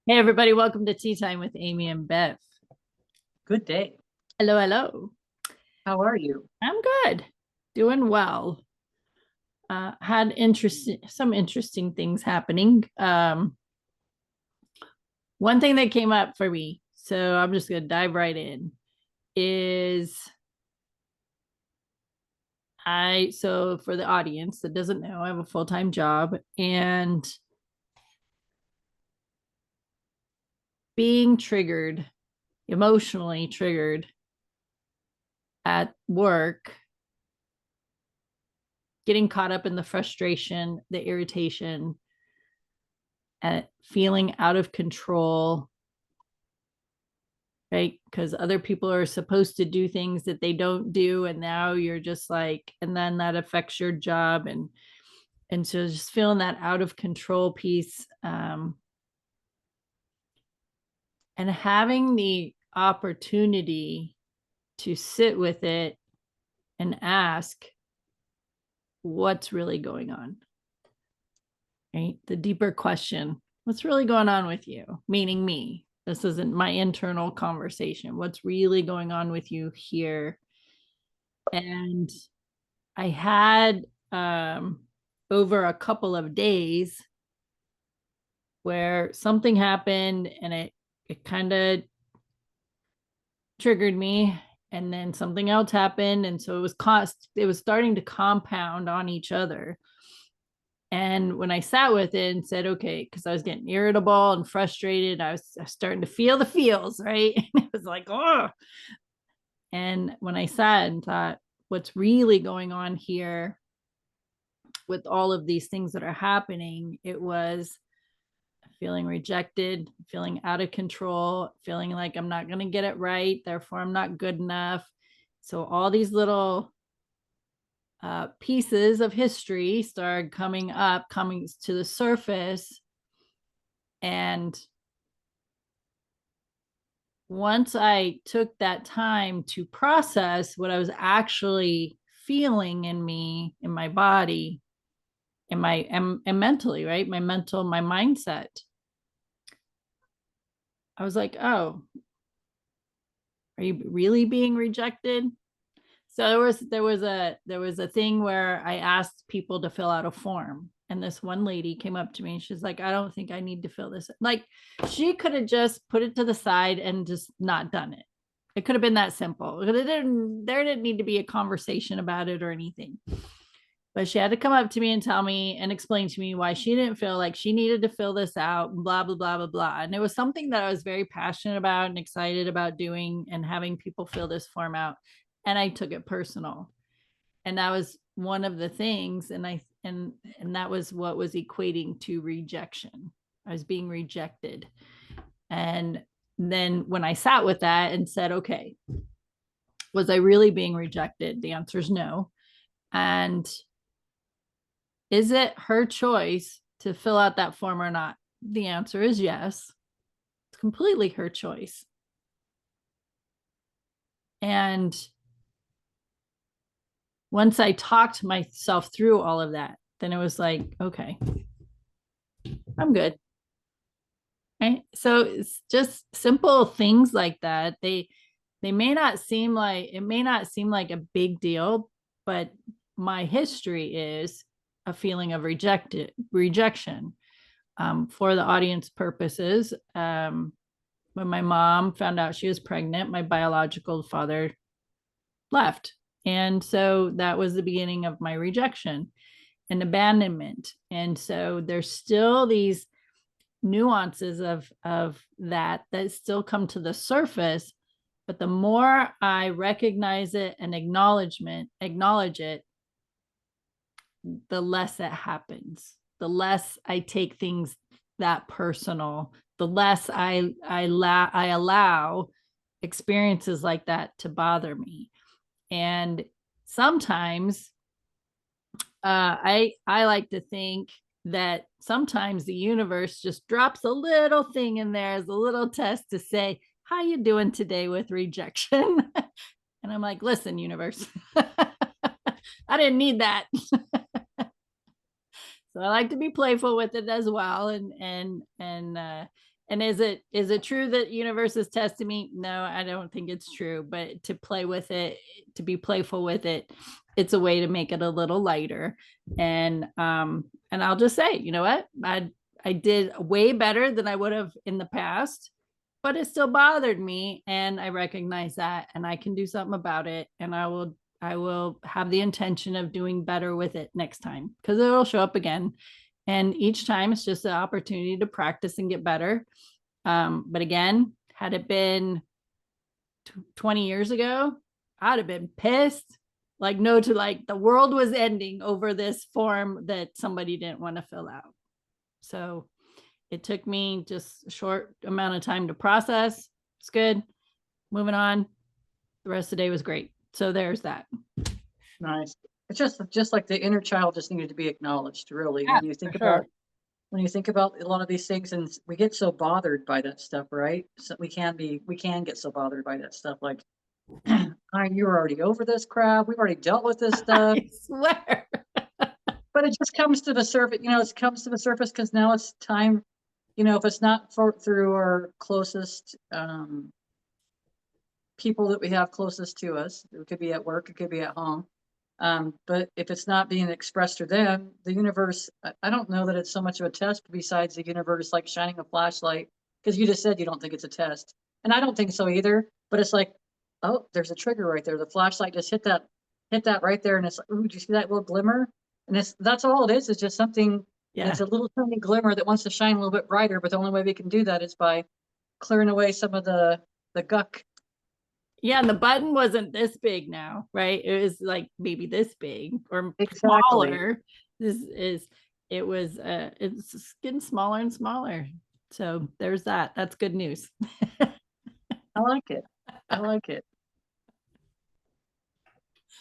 Hey, everybody, welcome to Tea Time with Amy and Bev. Good day. Hello, hello. How are you? I'm good, doing well. Had some interesting things happening. One thing that came up for me, so I'm just going to dive right in, is so for the audience that doesn't know, I have a full time job and being triggered, emotionally triggered at work, getting caught up in the frustration, the irritation, and feeling out of control, right? Because other people are supposed to do things that they don't do, and now you're just like, and then that affects your job, and so just feeling that out of control piece, and having the opportunity to sit with it and ask what's really going on, right? The deeper question, what's really going on with you? Meaning me. This isn't my internal conversation. What's really going on with you here? And I had over a couple of days where something happened and it kind of triggered me, and then something else happened, and so it was starting to compound on each other. And when I sat with it and said, okay, because I was getting irritable and frustrated, I was starting to feel the feels, right? And it was like, oh. And when I sat and thought, what's really going on here with all of these things that are happening, it was feeling rejected, feeling out of control, feeling like I'm not going to get it right, therefore I'm not good enough. So all these little pieces of history started coming to the surface. And once I took that time to process what I was actually feeling in me, in my body, and mentally, right? My mindset. I was like, oh, are you really being rejected? So there was a thing where I asked people to fill out a form, and this one lady came up to me and she's like, I don't think I need to fill this. Like, she could have just put it to the side and just not done it. It could have been that simple. There didn't need to be a conversation about it or anything. But she had to come up to me and tell me and explain to me why she didn't feel like she needed to fill this out, blah, blah, blah, blah, blah. And it was something that I was very passionate about and excited about doing and having people fill this form out. And I took it personal. And that was one of the things. And that was what was equating to rejection. I was being rejected. And then when I sat with that and said, okay, was I really being rejected? The answer is no. And is it her choice to fill out that form or not? The answer is yes. It's completely her choice. And once I talked myself through all of that, then it was like, okay, I'm good. Right. So it's just simple things like that. They may not seem like a big deal, but my history is a feeling of rejection. For the audience purposes, when my mom found out she was pregnant, my biological father left. And so that was the beginning of my rejection and abandonment. And so there's still these nuances of that still come to the surface. But the more I recognize it and acknowledge it, the less it happens, the less I take things that personal, the less I allow experiences like that to bother me. And sometimes I like to think that sometimes the universe just drops a little thing in there as a little test to say, how you doing today with rejection? And I'm like, listen, universe, I didn't need that. So I like to be playful with it as well, and And is it true that universe is testing me? No, I don't think it's true. But to play with it, to be playful with it, it's a way to make it a little lighter. And I'll just say, you know what? I did way better than I would have in the past, but it still bothered me. And I recognize that and I can do something about it. And I will have the intention of doing better with it next time because it'll show up again. And each time it's just an opportunity to practice and get better. But again, had it been 20 years ago, I'd have been pissed. Like, no, to like the world was ending over this form that somebody didn't want to fill out. So it took me just a short amount of time to process. It's good. Moving on. The rest of the day was great. So there's that. Nice. It's just like the inner child just needed to be acknowledged, really. Yeah, When you think for sure. about when you think about a lot of these things, and we get so bothered by that stuff, right? So we can get so bothered by that stuff. Like, you're already over this crap. We've already dealt with this stuff. I swear. But it just comes to the surface, it comes to the surface because now it's time, if it's not through our closest people that we have closest to us, it could be at work, it could be at home. But if it's not being expressed to them, the universe, I don't know that it's so much of a test besides the universe like shining a flashlight, because you just said you don't think it's a test. And I don't think so either, but it's like, oh, there's a trigger right there. The flashlight just hit that right there. And it's like, ooh, do you see that little glimmer? And that's all it is just something, and Yeah. it's a little tiny glimmer that wants to shine a little bit brighter, but the only way we can do that is by clearing away some of the guck. Yeah, and the button wasn't this big now, right? It was like maybe this big or Exactly. smaller. This is it's getting smaller and smaller. So there's that. That's good news. I like it. I like it.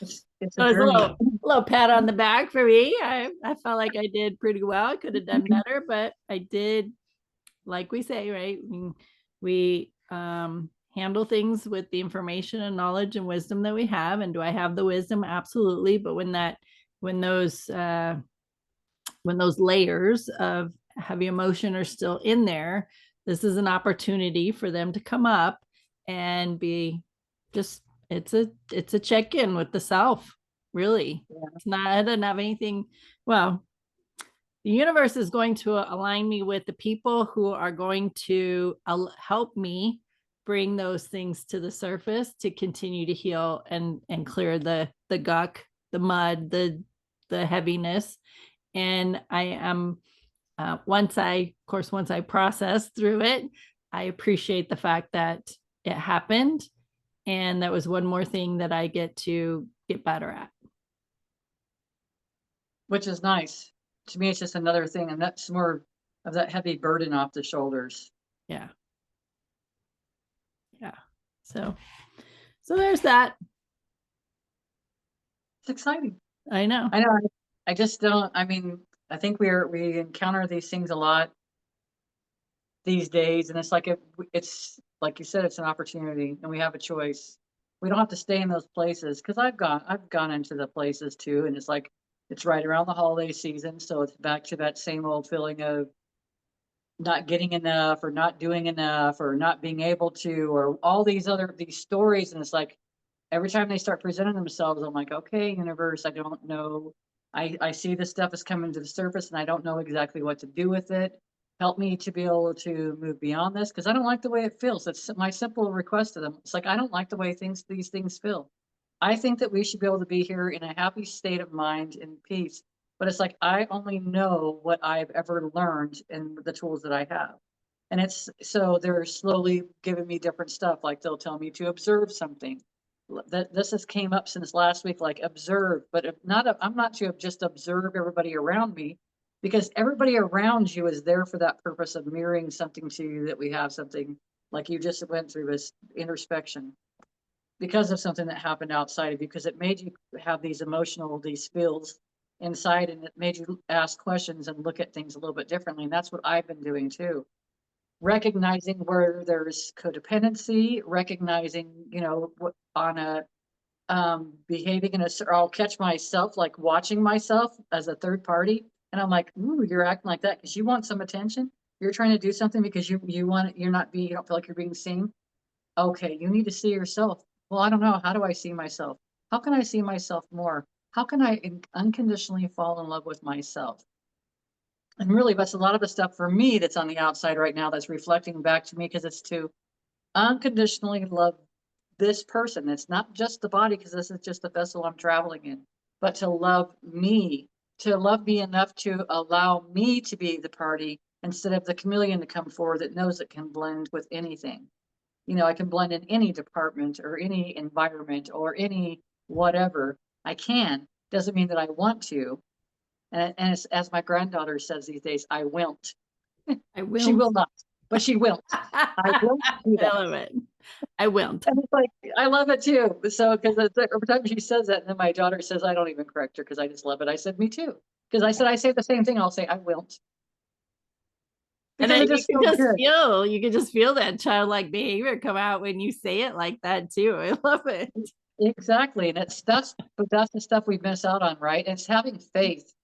It's So a it was a journey. little pat on the back for me. I felt like I did pretty well. I could have done better, but I did, like we say, right? We handle things with the information and knowledge and wisdom that we have. And do I have the wisdom? Absolutely. But when those layers of heavy emotion are still in there, this is an opportunity for them to come up and be just it's a check-in with the self, really. Yeah. It's not, I didn't have anything. Well, the universe is going to align me with the people who are going to help me bring those things to the surface to continue to heal and clear the guck, the mud, the heaviness. And I am once I process through it, I appreciate the fact that it happened, and that was one more thing that I get to get better at. Which is nice. To me, it's just another thing, and that's more of that heavy burden off the shoulders. Yeah. Yeah. So there's that. It's exciting. I know. I know. I just don't. I mean, I think we encounter these things a lot these days, and it's like you said, it's an opportunity, and we have a choice. We don't have to stay in those places because I've gone into the places too, and it's like it's right around the holiday season, so it's back to that same old feeling of not getting enough or not doing enough or not being able to, or all these stories. And it's like every time they start presenting themselves, I'm like, okay, universe, I don't know. I see this stuff is coming to the surface and I don't know exactly what to do with it. Help me to be able to move beyond this because I don't like the way it feels. That's my simple request to them. It's like I don't like the way these things feel. I think that we should be able to be here in a happy state of mind and peace. But it's like I only know what I've ever learned in the tools that I have. And it's so they're slowly giving me different stuff. Like they'll tell me to observe something. That this has came up since last week, like observe, but if not, I'm not to just observe everybody around me because everybody around you is there for that purpose of mirroring something to you that we have something like you just went through this introspection because of something that happened outside of you, because it made you have these feels inside, and it made you ask questions and look at things a little bit differently. And that's what I've been doing too. Recognizing where there's codependency, recognizing, what on a behaving in a, or I'll catch myself like watching myself as a third party. And I'm like, ooh, you're acting like that because you want some attention. You're trying to do something because you want you're not being, you don't feel like you're being seen. Okay, you need to see yourself. Well, I don't know. How do I see myself? How can I see myself more? How can I unconditionally fall in love with myself? And really, that's a lot of the stuff for me that's on the outside right now that's reflecting back to me, because it's to unconditionally love this person. It's not just the body, because this is just the vessel I'm traveling in, but to love me enough to allow me to be the party instead of the chameleon to come forward that knows it can blend with anything. I can blend in any department or any environment or any whatever. I can. Doesn't mean that I want to. And as my granddaughter says these days, I won't. I She will. will not, but she will. I won't do I that. love it. I will. And it's like, I love it too. So, because every time she says that, and then my daughter says, I don't even correct her because I just love it. I said, me too. Because I said, I say the same thing. I'll say, I won't. And Because then it just feels good. you can just feel that childlike behavior come out when you say it like that too. I love it. Exactly. And but that's the stuff we miss out on, right? It's having faith.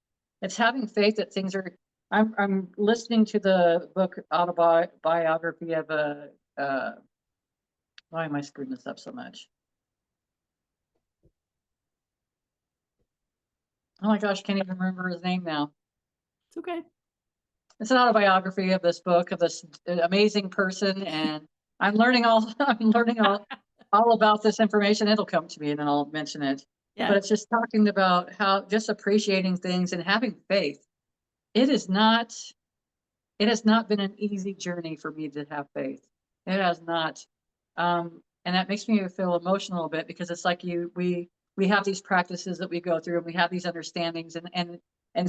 It's having faith that things are. I'm listening to the book autobiography of why am I screwing this up so much? Oh my gosh, can't even remember his name now. It's okay. It's an autobiography of this book of this amazing person, and I'm learning all I'm learning all about this information. It'll come to me and then I'll mention it. Yeah. But it's just talking about how just appreciating things and having faith. It is not it has not been an easy journey for me to have faith. It has not. And that makes me feel emotional a bit, because it's like we have these practices that we go through, and we have these understandings, and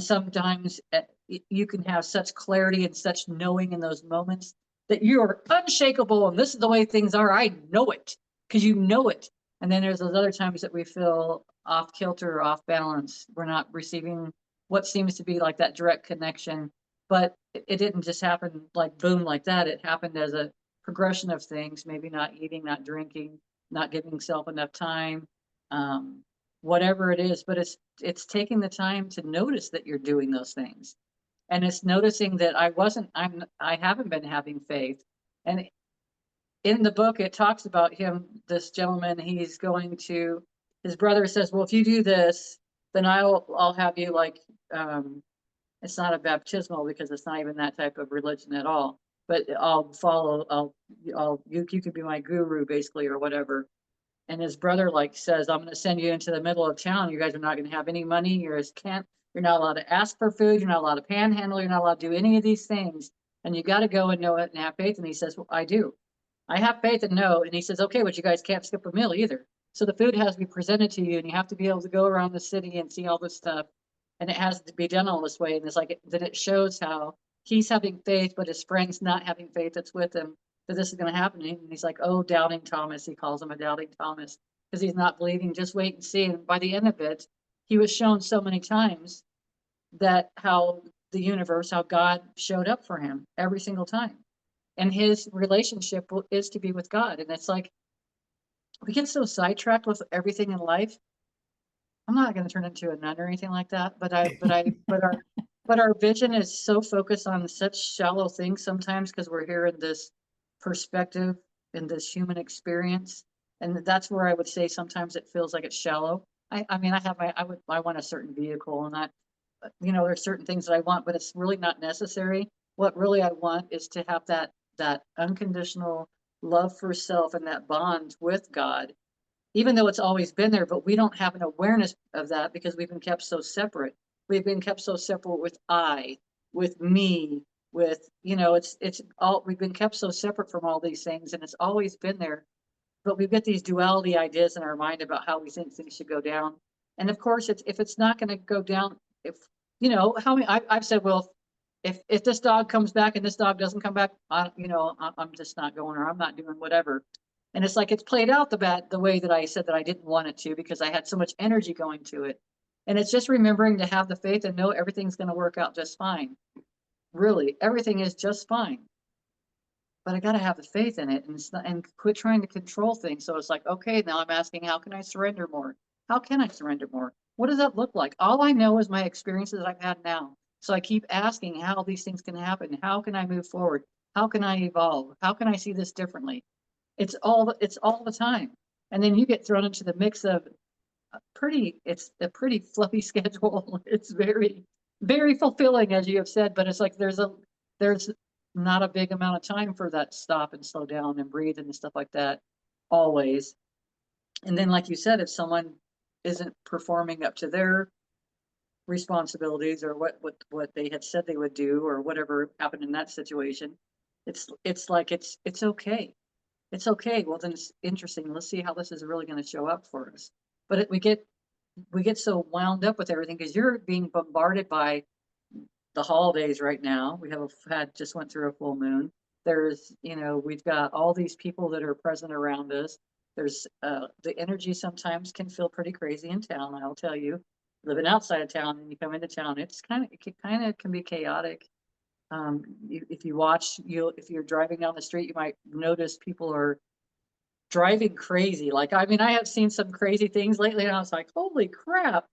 sometimes you can have such clarity and such knowing in those moments that you are unshakable, and this is the way things are. I know it, because you know it. And then there's those other times that we feel off kilter or off balance. We're not receiving what seems to be like that direct connection, but it didn't just happen like boom like that. It happened as a progression of things, maybe not eating, not drinking, not giving self enough time, um, whatever it is. But it's taking the time to notice that you're doing those things, and it's noticing that I haven't been having faith. And in the book, it talks about him, this gentleman. His brother says, well, if you do this, then I'll have you like, it's not a baptismal, because it's not even that type of religion at all. But you can be my guru basically, or whatever. And his brother like says, I'm going to send you into the middle of town. You guys are not going to have any money. You're not allowed to ask for food. You're not allowed to panhandle. You're not allowed to do any of these things. And you got to go and know it and have faith. And he says, well, I do. I have faith and know. And he says, okay, but you guys can't skip a meal either. So the food has to be presented to you, and you have to be able to go around the city and see all this stuff. And it has to be done all this way. And it's like that it shows how he's having faith, but his friend's not having faith that's with him, that this is going to happen. And he's like, oh, doubting Thomas. He calls him a doubting Thomas, because he's not believing. Just wait and see. And by the end of it, he was shown so many times that how the universe, how God showed up for him every single time. And his relationship is to be with God. And it's like, we get so sidetracked with everything in life. I'm not going to turn into a nun or anything like that, but our vision is so focused on such shallow things sometimes, because we're here in this perspective, in this human experience. And that's where I would say sometimes it feels like it's shallow. I mean, I want a certain vehicle, and there's certain things that I want, but it's really not necessary. What really I want is to have that unconditional love for self and that bond with God, even though it's always been there, but we don't have an awareness of that because we've been kept so separate. We've been kept so separate with me, it's all, we've been kept so separate from all these things, and it's always been there. But we've got these duality ideas in our mind about how we think things should go down. And of course, if it's not going to go down, if, how many, I've said, well, if this dog comes back and this dog doesn't come back, I'm just not going, or I'm not doing whatever. And it's like, it's played out the way that I said that I didn't want it to, because I had so much energy going to it. And it's just remembering to have the faith and know everything's going to work out just fine. Really, everything is just fine. But I got to have the faith in it, and quit trying to control things. So it's like, okay, now I'm asking, how can I surrender more? How can I surrender more? What does that look like? All I know is my experiences I've had now. So I keep asking how these things can happen. How can I move forward? How can I evolve? How can I see this differently? It's all the time. And then you get thrown into the mix of it's a pretty fluffy schedule. It's very, very fulfilling, as you have said, but it's like there's not a big amount of time for that stop and slow down and breathe and stuff like that always. And then, like you said, if someone isn't performing up to their responsibilities or what they had said they would do or whatever happened in that situation, it's like it's okay. It's okay. Well, then it's interesting. Let's see how this is really going to show up for us. But we get so wound up with everything because you're being bombarded by the holidays right now. We have had just went through a full moon. There's, we've got all these people that are present around us. There's the energy sometimes can feel pretty crazy in town. I'll tell you, living outside of town and you come into town, it can be chaotic. If you watch, if you're driving down the street, you might notice people are driving crazy. Like, I mean, I have seen some crazy things lately, and I was like, holy crap.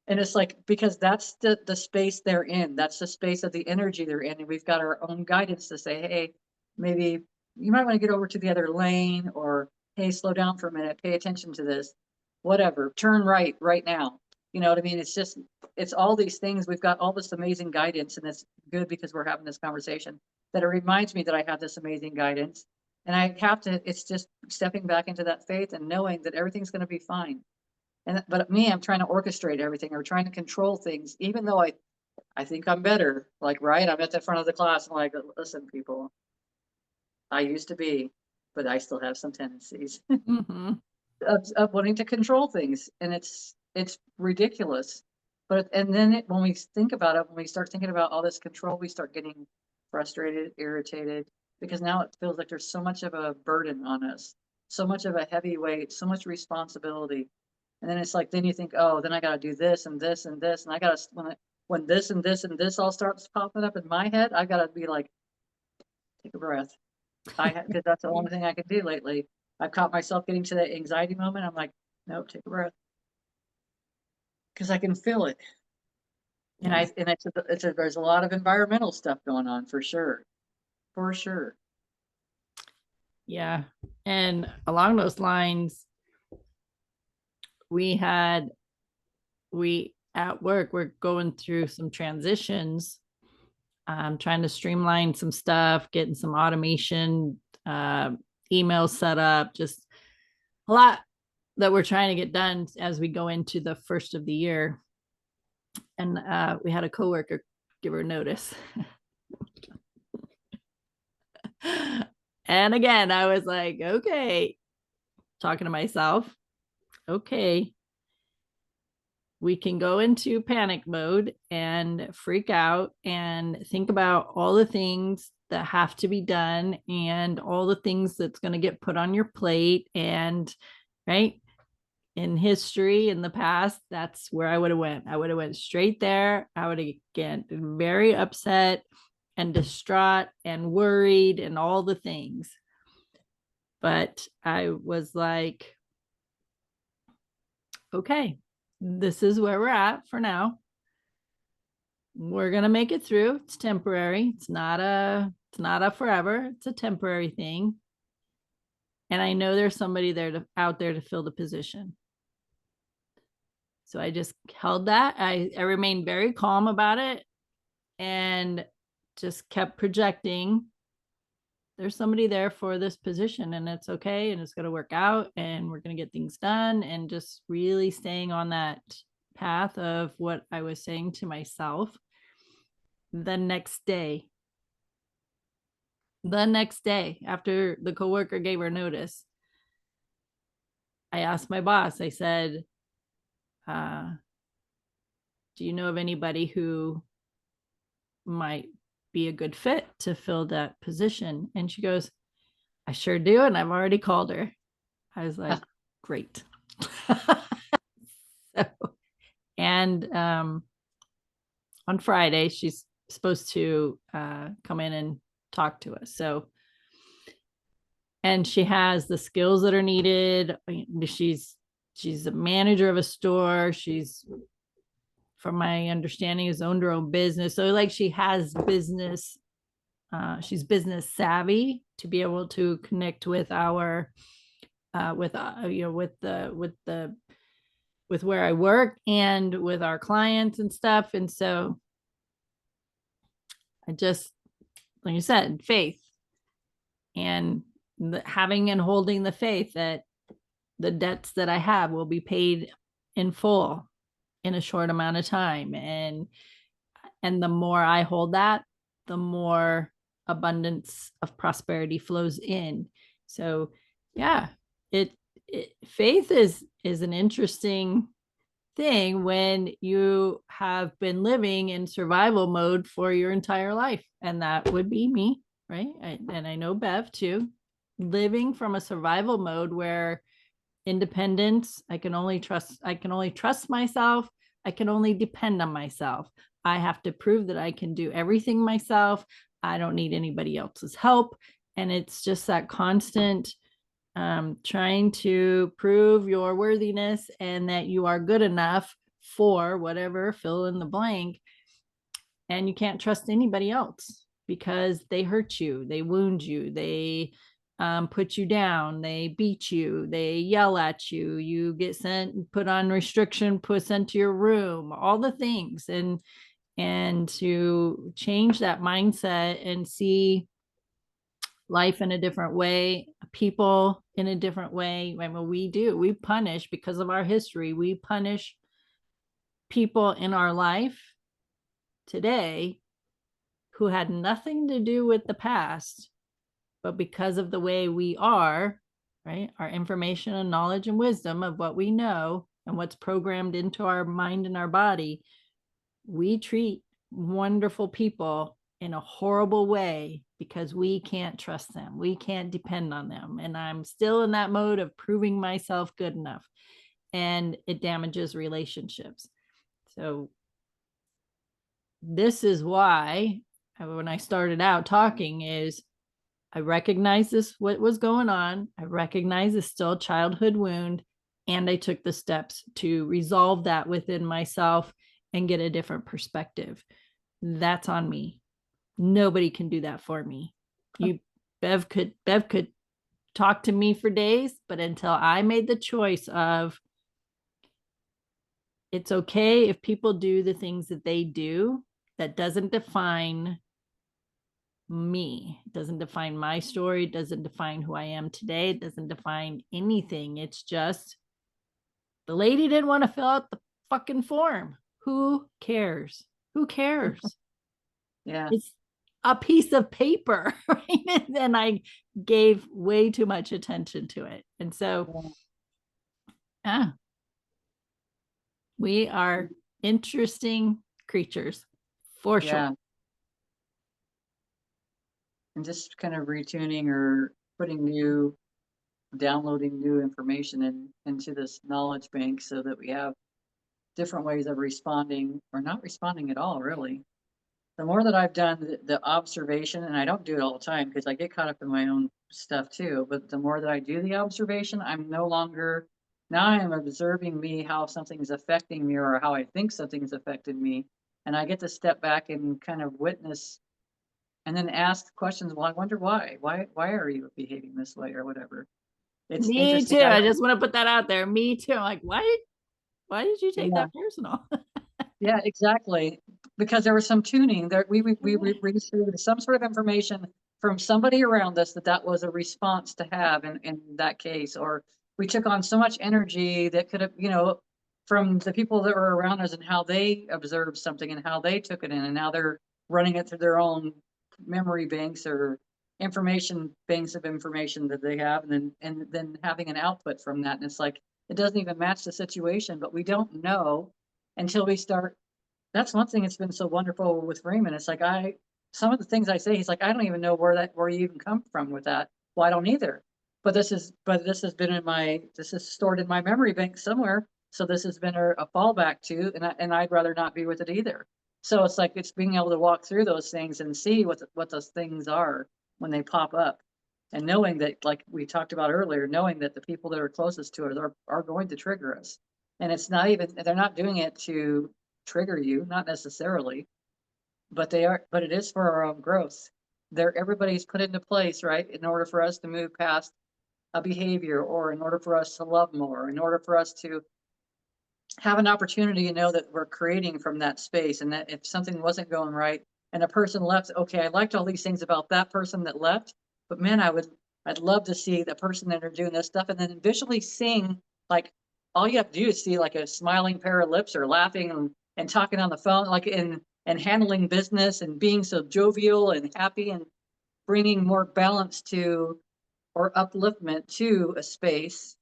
And it's like, because that's the space they're in. That's the space of the energy they're in. And we've got our own guidance to say, hey, maybe you might want to get over to the other lane, or hey, slow down for a minute, pay attention to this, whatever, turn right now. You know what I mean? It's all these things. We've got all this amazing guidance, and it's good because we're having this conversation that it reminds me that I have this amazing guidance. And I have to, it's just stepping back into that faith and knowing that everything's going to be fine. But me, I'm trying to orchestrate everything or trying to control things, even though I think I'm better. Like, right, I'm at the front of the class. I'm like, listen, people, I used to be, but I still have some tendencies Mm-hmm. of wanting to control things, and it's ridiculous. But and then when we think about it, when we start thinking about all this control, we start getting frustrated, irritated, because now it feels like there's so much of a burden on us, so much of a heavy weight, so much responsibility. And then it's like, then you think, oh, then I got to do this and this and this, and I got to when this and this and this all starts popping up in my head, I got to be like, take a breath. Because that's the only thing I can do lately. I've caught myself getting to that anxiety moment. I'm like, nope, take a breath, because I can feel it. And Yeah. there's a lot of environmental stuff going on for sure, for sure. Yeah. And along those lines, we had, we at work, we're going through some transitions, trying to streamline some stuff, getting some automation, emails set up, just a lot that we're trying to get done as we go into the first of the year. And we had a coworker give her notice. And again, I was like, okay, talking to myself, okay, we can go into panic mode and freak out and think about all the things that have to be done and all the things that's going to get put on your plate. And right, in history in the past, that's where I would have went. I would have went straight there. I would have get very upset and distraught and worried and all the things. But I was like, okay, this is where we're at for now. We're going to make it through. It's temporary. It's not a forever. It's a temporary thing. And I know there's somebody out there to fill the position. So I just held that. I remained very calm about it and just kept projecting there's somebody there for this position, and it's okay, and it's going to work out, and we're going to get things done, and just really staying on that path of what I was saying to myself. The next day, after the coworker gave her notice, I asked my boss, I said, do you know of anybody who might be a good fit to fill that position? And she goes, I sure do. And I've already called her. I was like, great. So, and on Friday, she's supposed to come in and talk to us. So, and she has the skills that are needed. She's a manager of a store. She's from my understanding, has owned her own business. So like she has business, she's business savvy to be able to connect with our with where I work and with our clients and stuff. And so I just, like you said, faith, and having and holding the faith that the debts that I have will be paid in full in a short amount of time. And the more I hold that, the more abundance of prosperity flows in. So yeah, faith is an interesting thing when you have been living in survival mode for your entire life. And that would be me, right? And I know Bev too, living from a survival mode where independence, I can only trust myself. I can only depend on myself. I have to prove that I can do everything myself. I don't need anybody else's help. And it's just that constant trying to prove your worthiness and that you are good enough for whatever, fill in the blank. And you can't trust anybody else because they hurt you, they wound you, they put you down, they beat you, they yell at you, you get put on restriction, put sent to your room, all the things. And to change that mindset and see life in a different way, people in a different way. I mean, we punish because of our history. We punish people in our life today who had nothing to do with the past, but because of the way we are, right? Our information and knowledge and wisdom of what we know and what's programmed into our mind and our body, we treat wonderful people in a horrible way because we can't trust them. We can't depend on them. And I'm still in that mode of proving myself good enough. And it damages relationships. So this is why when I started out talking is I recognize this, what was going on. I recognize it's still a childhood wound. And I took the steps to resolve that within myself and get a different perspective. That's on me. Nobody can do that for me. Bev could talk to me for days, but until I made the choice of it's okay if people do the things that they do, that doesn't define me. It doesn't define my story. It doesn't define who I am today. It doesn't define anything. It's just the lady didn't want to fill out the fucking form. Who cares? Who cares? Yeah. It's a piece of paper, right? And I gave way too much attention to it. And so, we are interesting creatures for Yeah. sure. And just kind of retuning or downloading new information into this knowledge bank so that we have different ways of responding or not responding at all, really. The more that I've done the observation, and I don't do it all the time because I get caught up in my own stuff too, but the more that I do the observation, I'm no longer, now I am observing me, how something is affecting me or how I think something has affected me. And I get to step back and kind of witness and then ask questions. Well, I wonder why are you behaving this way or whatever? It's Me interesting. too. I just want to put that out there. Me too. I'm like, why did you take Yeah, that personal? yeah, exactly. Because there was some tuning there. We received some sort of information from somebody around us that was a response to have in that case, or we took on so much energy that could have, from the people that were around us and how they observed something and how they took it in, and now they're running it through their own memory banks or information banks of information that they have, and then having an output from that. And it's like it doesn't even match the situation, but we don't know until we start. That's one thing that's been so wonderful with Raymond. It's like some of the things I say, he's like, I don't even know where you even come from with that. Well, I don't either. But this has been this is stored in my memory bank somewhere. So this has been a fallback to, and I'd rather not be with it either. So it's like, it's being able to walk through those things and see what those things are when they pop up. And knowing that, like we talked about earlier, knowing that the people that are closest to us are going to trigger us. And it's not even, they're not doing it to trigger you, not necessarily, but they are, but it is for our own growth. They're everybody's put into place, right? In order for us to move past a behavior, or in order for us to love more, in order for us to have an opportunity to know that we're creating from that space, and that if something wasn't going right and a person left, okay, I liked all these things about that person that left, but man, I'd love to see the person that are doing this stuff, and then visually seeing, like, all you have to do is see like a smiling pair of lips, or laughing and talking on the phone, like, and handling business and being so jovial and happy and bringing more balance to, or upliftment to, a space.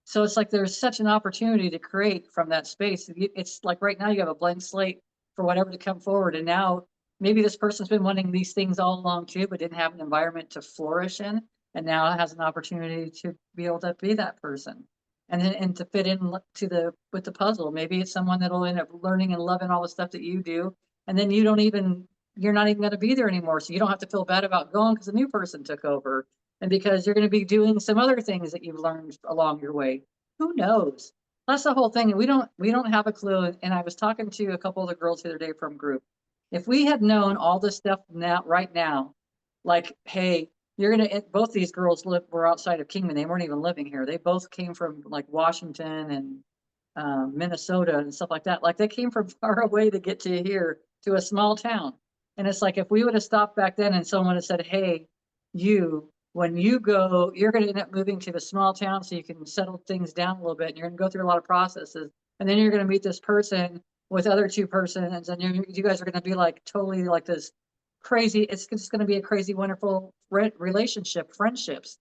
So it's like there's such an opportunity to create from that space. It's like right now you have a blank slate for whatever to come forward. And now maybe this person's been wanting these things all along too, but didn't have an environment to flourish in. And now has an opportunity to be able to be that person. And then, and to fit in to the, with the puzzle. Maybe it's someone that'll end up learning and loving all the stuff that you do. And then you don't even, you're not even going to be there anymore. So you don't have to feel bad about going because a new person took over, and because you're going to be doing some other things that you've learned along your way. Who knows? That's the whole thing. We don't have a clue. And I was talking to a couple of the girls the other day from group. If we had known all this stuff now, right now, like, hey, you're gonna, both these girls were outside of Kingman. They weren't even living here. They both came from like Washington and Minnesota and stuff like that. Like, they came from far away to get to here, to a small town. And it's like, if we would have stopped back then and someone had said, hey, when you go, you're going to end up moving to the small town so you can settle things down a little bit. And you're going to go through a lot of processes. And then you're going to meet this person with other two persons. And you guys are going to be like totally like this crazy, it's just going to be a crazy, wonderful relationship, friendships.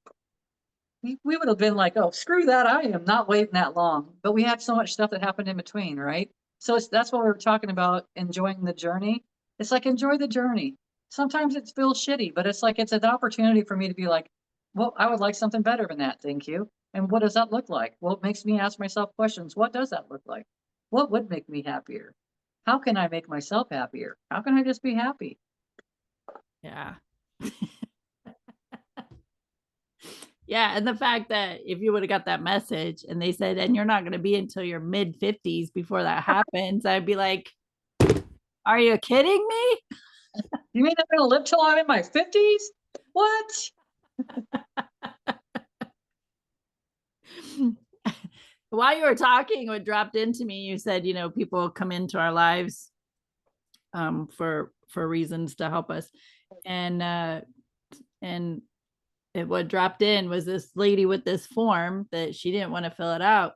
We would have been like, oh, screw that. I am not waiting that long. But we had so much stuff that happened in between, right? So that's what we were talking about, enjoying the journey. It's like, enjoy the journey. Sometimes it feels shitty, but it's like, it's an opportunity for me to be like, well, I would like something better than that. Thank you. And what does that look like? Well, it makes me ask myself questions. What does that look like? What would make me happier? How can I make myself happier? How can I just be happy? Yeah. Yeah. And the fact that if you would have got that message and they said, and you're not going to be until your mid 50s before that happens, I'd be like, are you kidding me? You mean I'm going to live till I'm in my 50s? What? While you were talking, what dropped into me, you said, people come into our lives for reasons to help us. And what dropped in was this lady with this form that she didn't want to fill it out.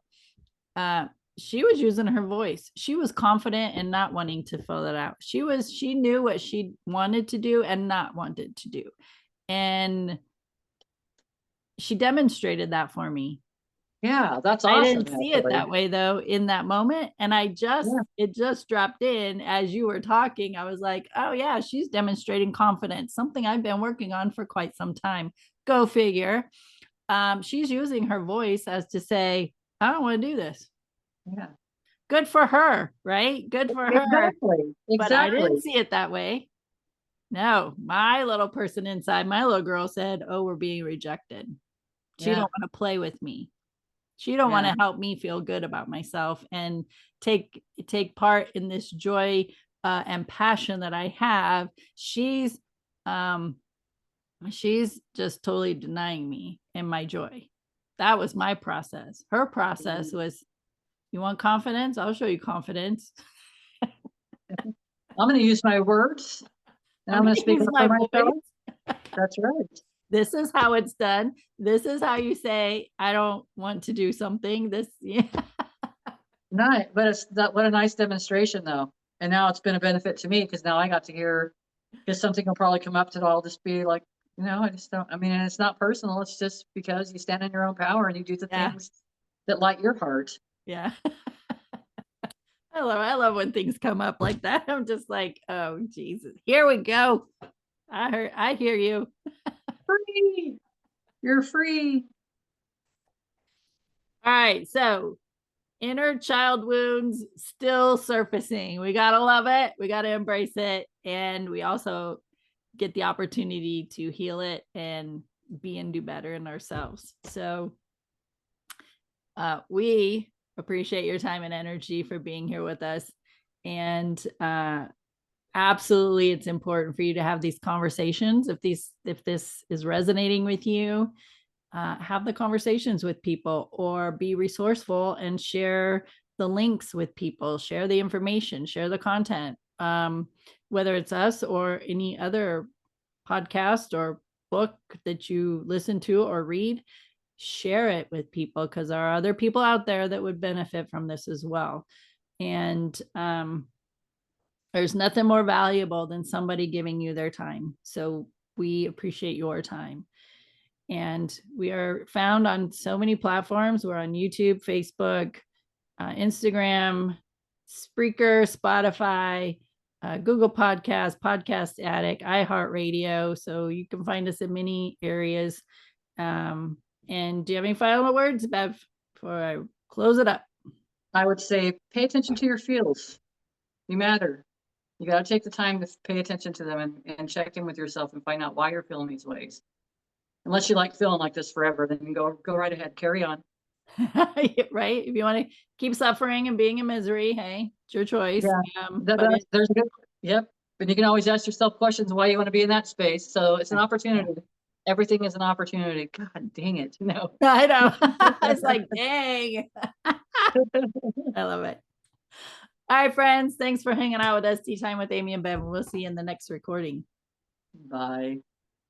She was using her voice. She was confident in not wanting to fill it out. She knew what she wanted to do and not wanted to do. And she demonstrated that for me. Yeah, that's I awesome, didn't see it actually. that way though in that moment. And Yeah. it just dropped in as you were talking. I was like, oh yeah, she's demonstrating confidence, something I've been working on for quite some time. Go figure. She's using her voice as to say, I don't want to do this. Yeah. Good for her, right? Good for her. Exactly. But I didn't Exactly. see it that way. No, my little person inside, my little girl said, oh, we're being rejected. She Yeah. don't want to play with me. She don't want Yeah. to help me feel good about myself and take part in this joy and passion that I have. Um she's just totally denying me and my joy. That was my process. Her process was, you want confidence? I'll show you confidence. I'm going to use my words, and I'm I'm going going to to speak use up my for myself. voice. That's right. This is how it's done. This is how you say, I don't want to do something. This, yeah. Nice. But it's that, what a nice demonstration, though. And now it's been a benefit to me because now I got to hear, because something will probably come up that I'll just be like, I just don't, I mean, and it's not personal. It's just because you stand in your own power and you do the Yeah. things that light your heart. Yeah. I love when things come up like that. I'm just like, oh Jesus, here we go. I hear you. Free. You're free. All right. So inner child wounds still surfacing. We gotta love it. We gotta embrace it. And we also get the opportunity to heal it and be and do better in ourselves. So we appreciate your time and energy for being here with us. And absolutely, it's important for you to have these conversations. If this is resonating with you, have the conversations with people, or be resourceful and share the links with people, share the information, share the content, whether it's us or any other podcast or book that you listen to or read. Share it with people, because there are other people out there that would benefit from this as well. And there's nothing more valuable than somebody giving you their time. So we appreciate your time. And we are found on so many platforms. We're on YouTube, Facebook, Instagram, Spreaker, Spotify, Google Podcasts, Podcast Addict, iHeartRadio. So you can find us in many areas. And do you have any final words, Bev, before I close it up? I would say pay attention to your feels. You matter. You got to take the time to pay attention to them and check in with yourself and find out why you're feeling these ways. Unless you like feeling like this forever, then go right ahead, carry on. Right? If you want to keep suffering and being in misery, hey, it's your choice. Yeah, But there's a good, yep. But you can always ask yourself questions why you want to be in that space. So it's an opportunity. Everything is an opportunity. God dang it, I know. It's like, dang. I love it. All right, friends. Thanks for hanging out with us. Tea Time with Amy and Bev. We'll see you in the next recording. Bye.